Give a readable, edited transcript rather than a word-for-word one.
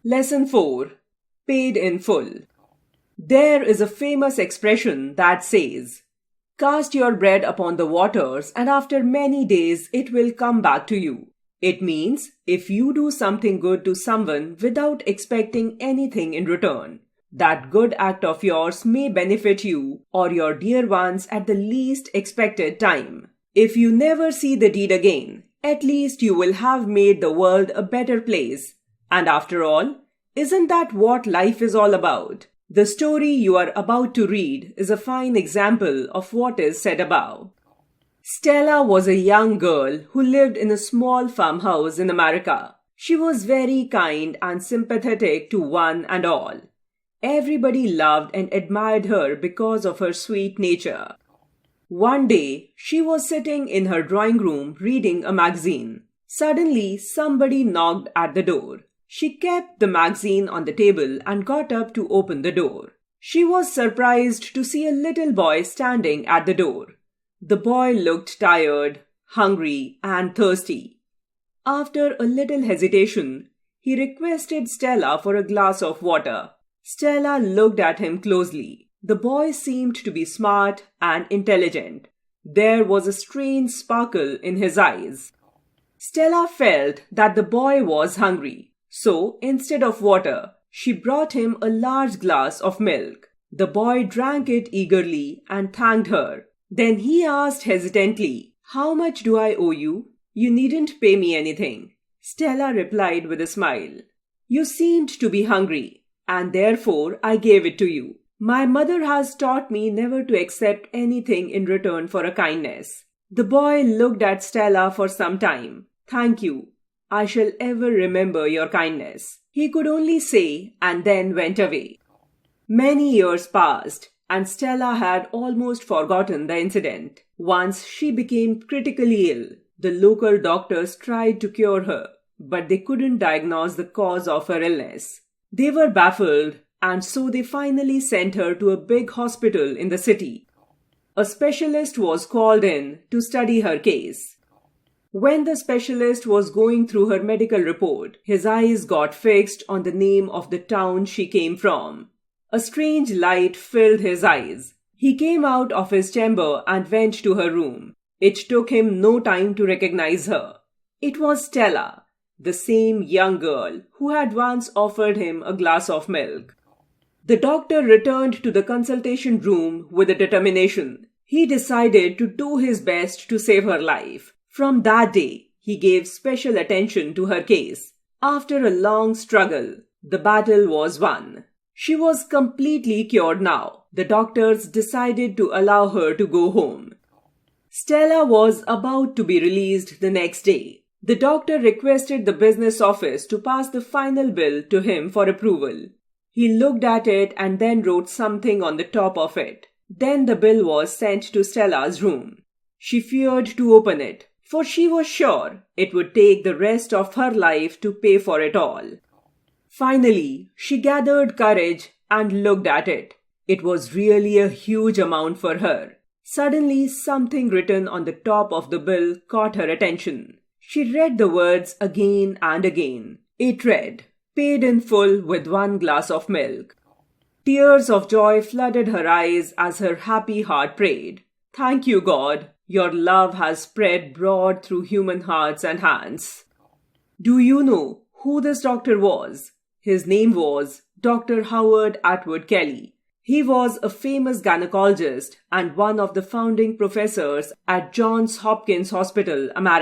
Lesson 4. Paid in full. There is a famous expression that says, "Cast your bread upon the waters, and after many days it will come back to you." It means if you do something good to someone without expecting anything in return, that good act of yours may benefit you or your dear ones at the least expected time. If you never see the deed again, at least you will have made the world a better place. And after all, isn't that what life is all about? The story you are about to read is a fine example of what is said above. Stella was a young girl who lived in a small farmhouse in America. She was very kind and sympathetic to one and all. Everybody loved and admired her because of her sweet nature. One day, she was sitting in her drawing room reading a magazine. Suddenly, somebody knocked at the door. She kept the magazine on the table and got up to open the door. She was surprised to see a little boy standing at the door. The boy looked tired, hungry, and thirsty. After a little hesitation, he requested Stella for a glass of water. Stella looked at him closely. The boy seemed to be smart and intelligent. There was a strange sparkle in his eyes. Stella felt that the boy was hungry. So, instead of water, she brought him a large glass of milk. The boy drank it eagerly and thanked her. Then he asked hesitantly, "How much do I owe you?" "You needn't pay me anything," Stella replied with a smile. "You seemed to be hungry, and therefore I gave it to you. My mother has taught me never to accept anything in return for a kindness." The boy looked at Stella for some time. "Thank you. I shall ever remember your kindness," he could only say, and then went away. Many years passed, and Stella had almost forgotten the incident. Once she became critically ill. The local doctors tried to cure her, but they couldn't diagnose the cause of her illness. They were baffled, and so they finally sent her to a big hospital in the city. A specialist was called in to study her case. When the specialist was going through her medical report, his eyes got fixed on the name of the town she came from. A strange light filled his eyes. He came out of his chamber and went to her room. It took him no time to recognize her. It was Stella, the same young girl who had once offered him a glass of milk. The doctor returned to the consultation room with a determination. He decided to do his best to save her life. From that day, he gave special attention to her case. After a long struggle, the battle was won. She was completely cured now. The doctors decided to allow her to go home. Stella was about to be released the next day. The doctor requested the business office to pass the final bill to him for approval. He looked at it and then wrote something on the top of it. Then the bill was sent to Stella's room. She feared to open it, for she was sure it would take the rest of her life to pay for it all. Finally, she gathered courage and looked at it. It was really a huge amount for her. Suddenly, something written on the top of the bill caught her attention. She read the words again and again. It read, "Paid in full with 1 glass of milk." Tears of joy flooded her eyes as her happy heart prayed, "Thank you, God. Your love has spread broad through human hearts and hands." Do you know who this doctor was? His name was Dr. Howard Atwood Kelly. He was a famous gynecologist and one of the founding professors at Johns Hopkins Hospital, America.